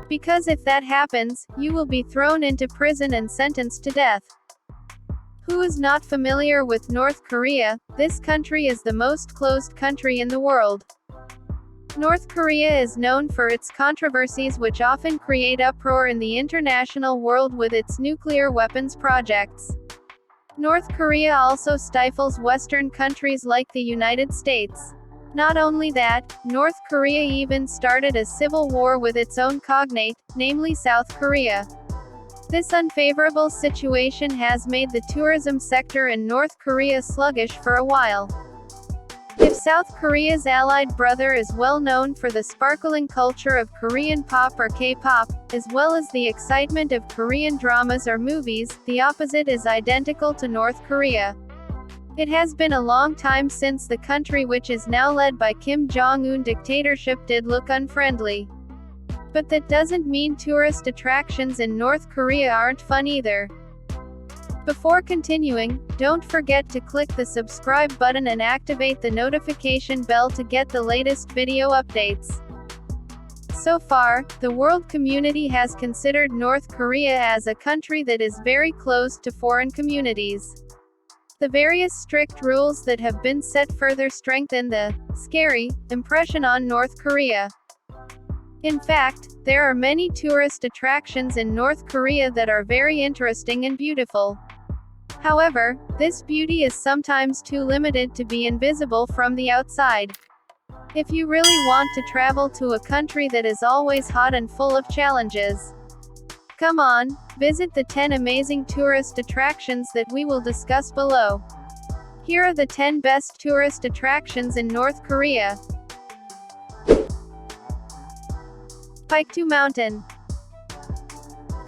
Because if that happens, you will be thrown into prison and sentenced to death. Who is not familiar with North Korea? This country is the most closed country in the world. North Korea is known for its controversies which often create uproar in the international world with its nuclear weapons projects. North Korea also stifles Western countries like the United States. Not only that, North Korea even started a civil war with its own cognate, namely South Korea. This unfavorable situation has made the tourism sector in North Korea sluggish for a while. If South Korea's allied brother is well known for the sparkling culture of Korean pop or K-pop, as well as the excitement of Korean dramas or movies, the opposite is identical to North Korea. It has been a long time since the country which is now led by Kim Jong Un dictatorship did look unfriendly. But that doesn't mean tourist attractions in North Korea aren't fun either. Before continuing, don't forget to click the subscribe button and activate the notification bell to get the latest video updates. So far, the world community has considered North Korea as a country that is very closed to foreign communities. The various strict rules that have been set further strengthen the scary impression on North Korea. In fact, there are many tourist attractions in North Korea that are very interesting and beautiful. However, this beauty is sometimes too limited to be invisible from the outside. If you really want to travel to a country that is always hot and full of challenges, come on, visit the 10 amazing tourist attractions that we will discuss below. Here are the 10 best tourist attractions in North Korea. Paektu Mountain.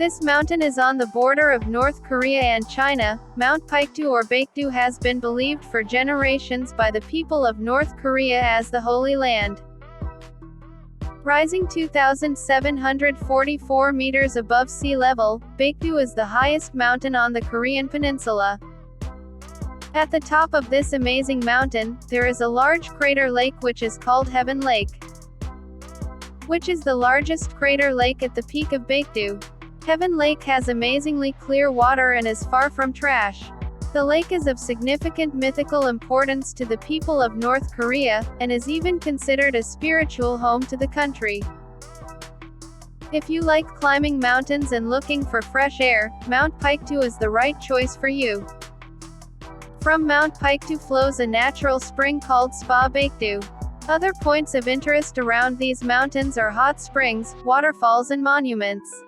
This mountain is on the border of North Korea and China. Mount Paektu or Baekdu has been believed for generations by the people of North Korea as the Holy Land. Rising 2,744 meters above sea level, Baekdu is the highest mountain on the Korean peninsula. At the top of this amazing mountain, there is a large crater lake which is called Heaven Lake, which is the largest crater lake at the peak of Baekdu. Heaven Lake has amazingly clear water and is far from trash. The lake is of significant mythical importance to the people of North Korea, and is even considered a spiritual home to the country. If you like climbing mountains and looking for fresh air, Mount Paektu is the right choice for you. From Mount Paektu flows a natural spring called Spa Baekdu. Other points of interest around these mountains are hot springs, waterfalls and monuments.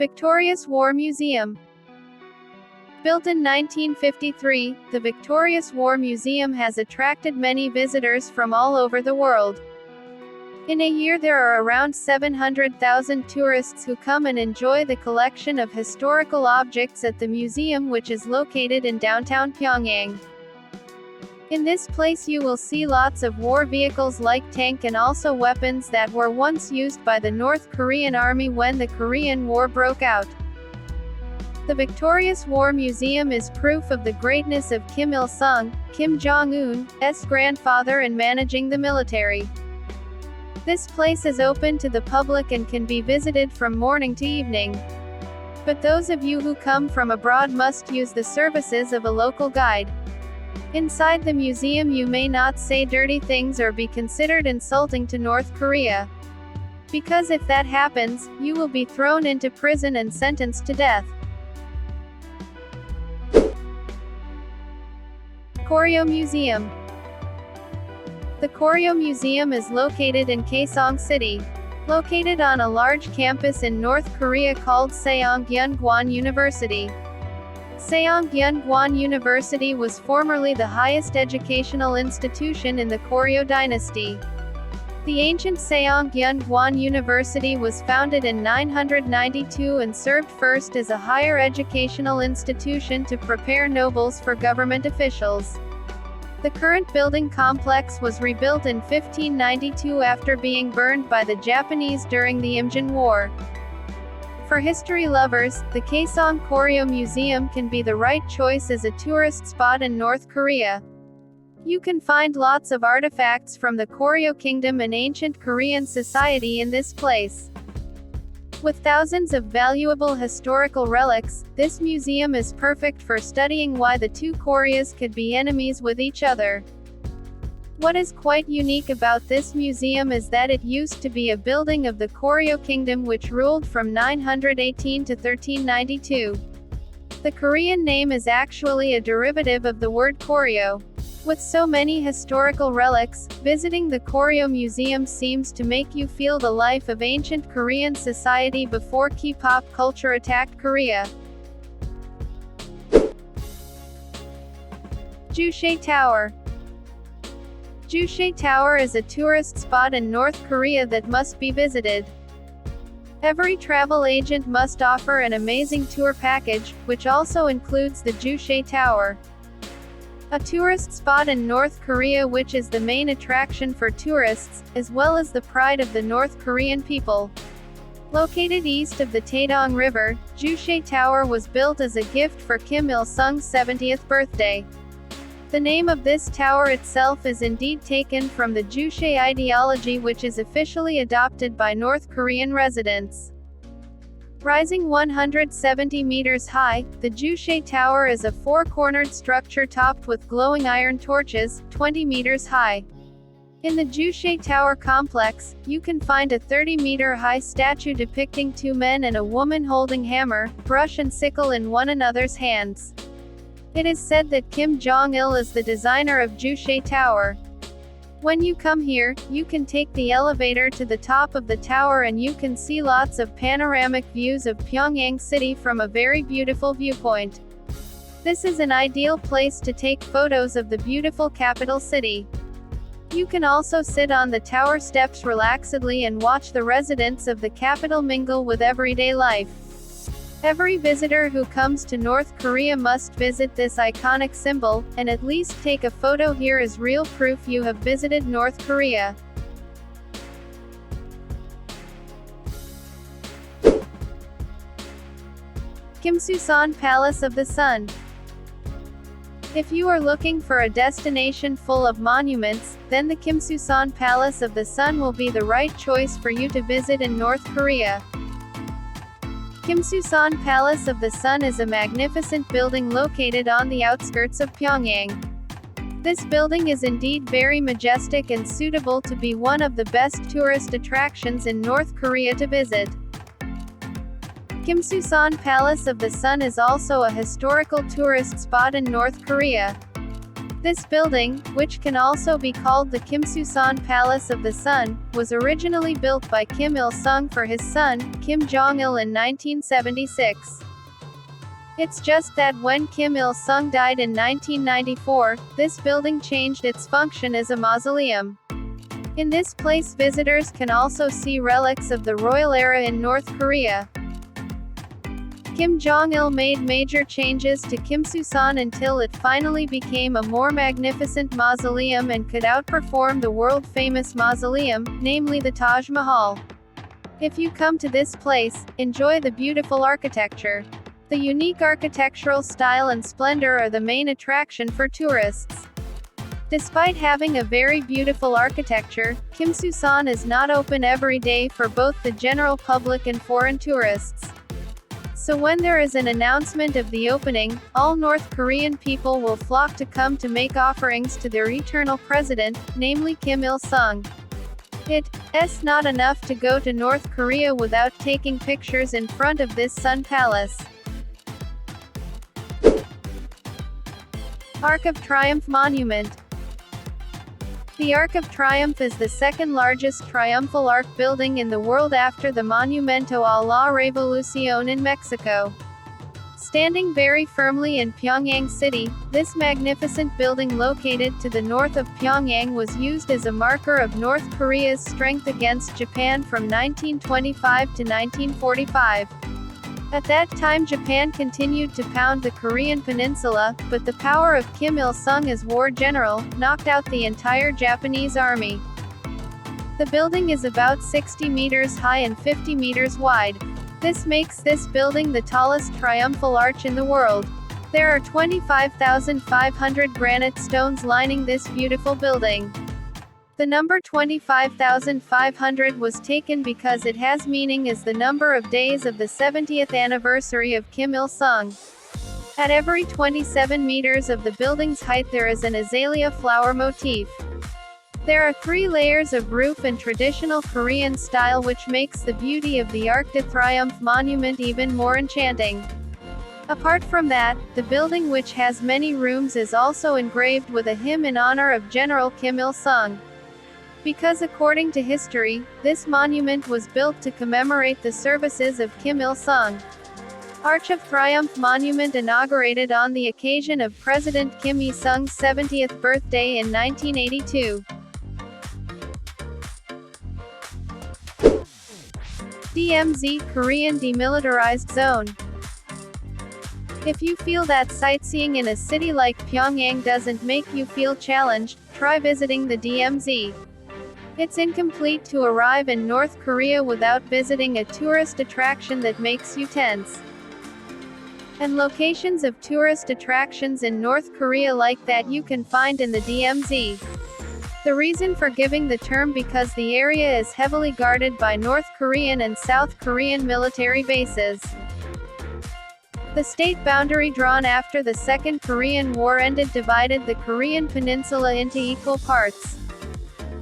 Victorious War Museum. Built in 1953, the Victorious War Museum has attracted many visitors from all over the world. In a year there are around 700,000 tourists who come and enjoy the collection of historical objects at the museum, which is located in downtown Pyongyang. In this place you will see lots of war vehicles like tank and also weapons that were once used by the North Korean army when the Korean War broke out. The Victorious War Museum is proof of the greatness of Kim Il-sung, Kim Jong Un's grandfather in managing the military. This place is open to the public and can be visited from morning to evening. But those of you who come from abroad must use the services of a local guide. Inside the museum you may not say dirty things or be considered insulting to North Korea. Because if that happens, you will be thrown into prison and sentenced to death. Koryo Museum. The Koryo Museum is located in Kaesong City. Located on a large campus in North Korea called Seongyungwan University. Seongyungwan University was formerly the highest educational institution in the Koryo dynasty. The ancient Seongyungwan University was founded in 992 and served first as a higher educational institution to prepare nobles for government officials. The current building complex was rebuilt in 1592 after being burned by the Japanese during the Imjin War. For history lovers, the Kaesong Koryo Museum can be the right choice as a tourist spot in North Korea. You can find lots of artifacts from the Koryo Kingdom and ancient Korean society in this place. With thousands of valuable historical relics, this museum is perfect for studying why the two Koreas could be enemies with each other. What is quite unique about this museum is that it used to be a building of the Koryo Kingdom which ruled from 918 to 1392. The Korean name is actually a derivative of the word Koryo. With so many historical relics, visiting the Koryo Museum seems to make you feel the life of ancient Korean society before K-pop culture attacked Korea. Juche Tower. Juche Tower is a tourist spot in North Korea that must be visited. Every travel agent must offer an amazing tour package, which also includes the Juche Tower. A tourist spot in North Korea which is the main attraction for tourists, as well as the pride of the North Korean people. Located east of the Taedong River, Juche Tower was built as a gift for Kim Il-sung's 70th birthday. The name of this tower itself is indeed taken from the Juche ideology which is officially adopted by North Korean residents. Rising 170 meters high, the Juche Tower is a four-cornered structure topped with glowing iron torches, 20 meters high. In the Juche Tower complex, you can find a 30-meter-high statue depicting two men and a woman holding hammer, brush and sickle in one another's hands. It is said that Kim Jong Un is the designer of Juche Tower. When you come here, you can take the elevator to the top of the tower and you can see lots of panoramic views of Pyongyang city from a very beautiful viewpoint. This is an ideal place to take photos of the beautiful capital city. You can also sit on the tower steps relaxedly and watch the residents of the capital mingle with everyday life. Every visitor who comes to North Korea must visit this iconic symbol, and at least take a photo here as real proof you have visited North Korea. Kimsusan Palace of the Sun. If you are looking for a destination full of monuments, then the Kimsusan Palace of the Sun will be the right choice for you to visit in North Korea. Kimsusan Palace of the Sun is a magnificent building located on the outskirts of Pyongyang. This building is indeed very majestic and suitable to be one of the best tourist attractions in North Korea to visit. Kimsusan Palace of the Sun is also a historical tourist spot in North Korea. This building, which can also be called the Kimsusan Palace of the Sun, was originally built by Kim Il-sung for his son, Kim Jong Un in 1976. It's just that when Kim Il-sung died in 1994, this building changed its function as a mausoleum. In this place visitors can also see relics of the royal era in North Korea. Kim Jong-il made major changes to Kimsusan until it finally became a more magnificent mausoleum and could outperform the world-famous mausoleum, namely the Taj Mahal. If you come to this place, enjoy the beautiful architecture. The unique architectural style and splendor are the main attraction for tourists. Despite having a very beautiful architecture, Kimsusan is not open every day for both the general public and foreign tourists. So when there is an announcement of the opening, all North Korean people will flock to come to make offerings to their eternal president, namely Kim Il-sung. It's not enough to go to North Korea without taking pictures in front of this Sun Palace. Arc of Triumph Monument. The Arc of Triumph is the second largest triumphal arch building in the world after the Monumento a la Revolución in Mexico. Standing very firmly in Pyongyang City, this magnificent building located to the north of Pyongyang was used as a marker of North Korea's strength against Japan from 1925 to 1945. At that time Japan continued to pound the Korean peninsula, but the power of Kim Il-sung as war general, knocked out the entire Japanese army. The building is about 60 meters high and 50 meters wide. This makes this building the tallest triumphal arch in the world. There are 25,500 granite stones lining this beautiful building. The number 25,500 was taken because it has meaning as the number of days of the 70th anniversary of Kim Il-sung. At every 27 meters of the building's height there is an azalea flower motif. There are 3 layers of roof in traditional Korean style which makes the beauty of the Arc de Triomphe monument even more enchanting. Apart from that, the building, which has many rooms, is also engraved with a hymn in honor of General Kim Il-sung. Because according to history, this monument was built to commemorate the services of Kim Il-sung. Arch of Triumph Monument inaugurated on the occasion of President Kim Il-sung's 70th birthday in 1982. DMZ, Korean Demilitarized Zone. If you feel that sightseeing in a city like Pyongyang doesn't make you feel challenged, try visiting the DMZ. It's incomplete to arrive in North Korea without visiting a tourist attraction that makes you tense. And locations of tourist attractions in North Korea like that you can find in the DMZ. The reason for giving the term because the area is heavily guarded by North Korean and South Korean military bases. The state boundary drawn after the Second Korean War ended divided the Korean peninsula into equal parts.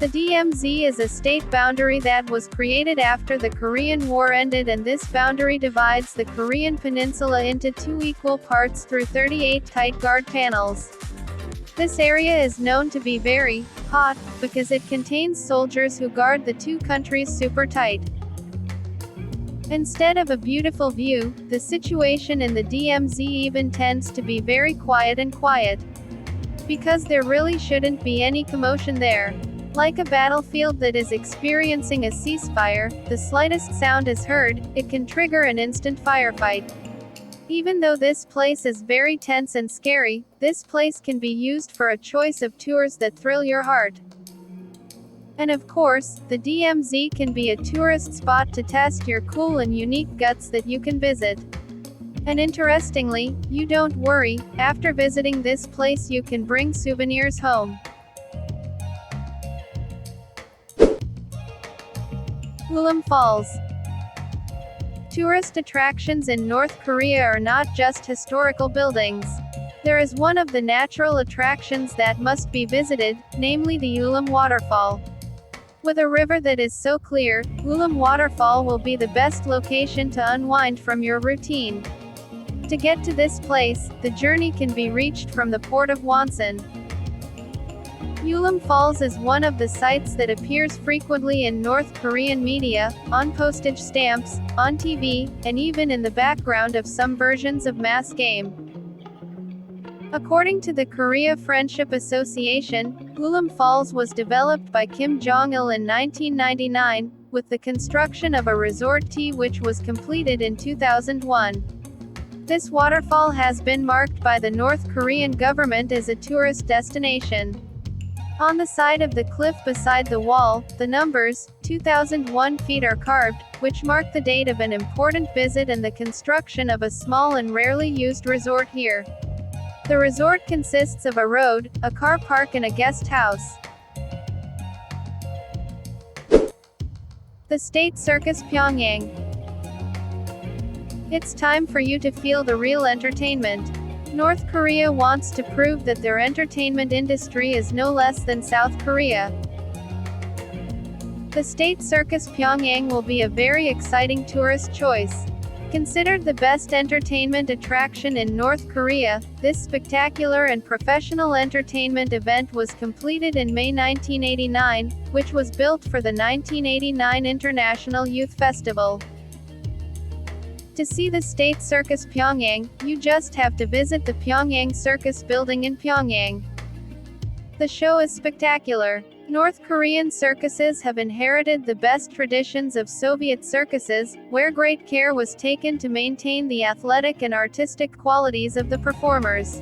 The DMZ is a state boundary that was created after the Korean War ended, and this boundary divides the Korean peninsula into 2 equal parts through 38 tight guard panels. This area is known to be very hot because it contains soldiers who guard the 2 countries super tight. Instead of a beautiful view, the situation in the DMZ even tends to be very quiet and quiet. Because there really shouldn't be any commotion there. Like a battlefield that is experiencing a ceasefire, the slightest sound is heard, it can trigger an instant firefight. Even though this place is very tense and scary, this place can be used for a choice of tours that thrill your heart. And of course, the DMZ can be a tourist spot to test your cool and unique guts that you can visit. And interestingly, you don't worry, after visiting this place you can bring souvenirs home. Ullum Falls. Tourist attractions in North Korea are not just historical buildings. There is one of the natural attractions that must be visited, namely the Ullum Waterfall. With a river that is so clear, Ullum Waterfall will be the best location to unwind from your routine. To get to this place, the journey can be reached from the port of Wonsan. Ullum Falls is one of the sites that appears frequently in North Korean media, on postage stamps, on TV, and even in the background of some versions of mass game. According to the Korea Friendship Association, Ullum Falls was developed by Kim Jong Un in 1999, with the construction of a resort T which was completed in 2001. This waterfall has been marked by the North Korean government as a tourist destination. On the side of the cliff beside the wall, the numbers 2001 feet are carved, which mark the date of an important visit and the construction of a small and rarely used resort here. The resort consists of a road, a car park and a guest house. The State Circus Pyongyang. It's time for you to feel the real entertainment. North Korea wants to prove that their entertainment industry is no less than South Korea. The State Circus Pyongyang will be a very exciting tourist choice. Considered the best entertainment attraction in North Korea, this spectacular and professional entertainment event was completed in May 1989, which was built for the 1989 International Youth Festival. To see the State Circus Pyongyang, you just have to visit the Pyongyang Circus building in Pyongyang. The show is spectacular. North Korean circuses have inherited the best traditions of Soviet circuses, where great care was taken to maintain the athletic and artistic qualities of the performers.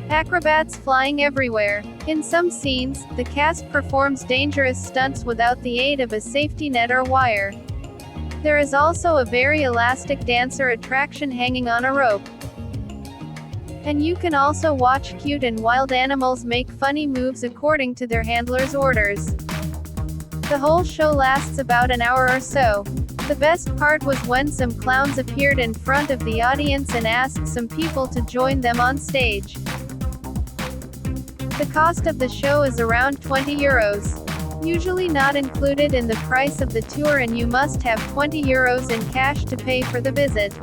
Acrobats flying everywhere. In some scenes, the cast performs dangerous stunts without the aid of a safety net or wire. There is also a very elastic dancer attraction hanging on a rope. And you can also watch cute and wild animals make funny moves according to their handler's orders. The whole show lasts about an hour or so. The best part was when some clowns appeared in front of the audience and asked some people to join them on stage. The cost of the show is around €20. Usually not included in the price of the tour, and you must have €20 in cash to pay for the visit.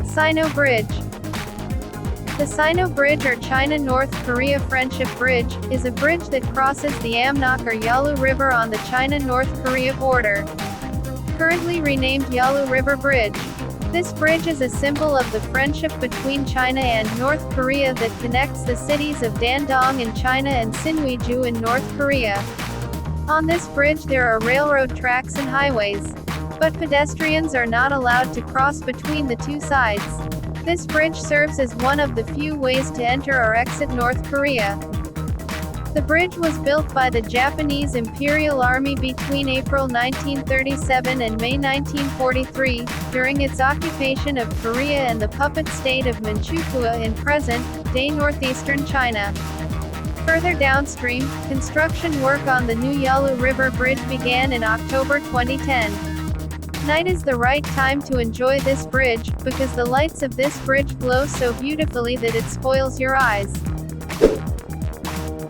Sino Bridge. The Sino Bridge, or China-North Korea Friendship Bridge, is a bridge that crosses the Amnok or Yalu River on the China-North Korea border. Currently renamed Yalu River Bridge. This bridge is a symbol of the friendship between China and North Korea that connects the cities of Dandong in China and Sinwiju in North Korea. On this bridge there are railroad tracks and highways. But pedestrians are not allowed to cross between the two sides. This bridge serves as one of the few ways to enter or exit North Korea. The bridge was built by the Japanese Imperial Army between April 1937 and May 1943, during its occupation of Korea and the puppet state of Manchukuo in present-day northeastern China. Further downstream, construction work on the new Yalu River Bridge began in October 2010. Night is the right time to enjoy this bridge, because the lights of this bridge glow so beautifully that it spoils your eyes.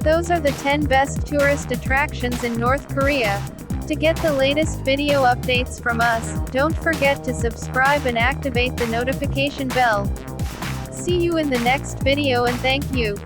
Those are the 10 best tourist attractions in North Korea. To get the latest video updates from us, don't forget to subscribe and activate the notification bell. See you in the next video, and thank you.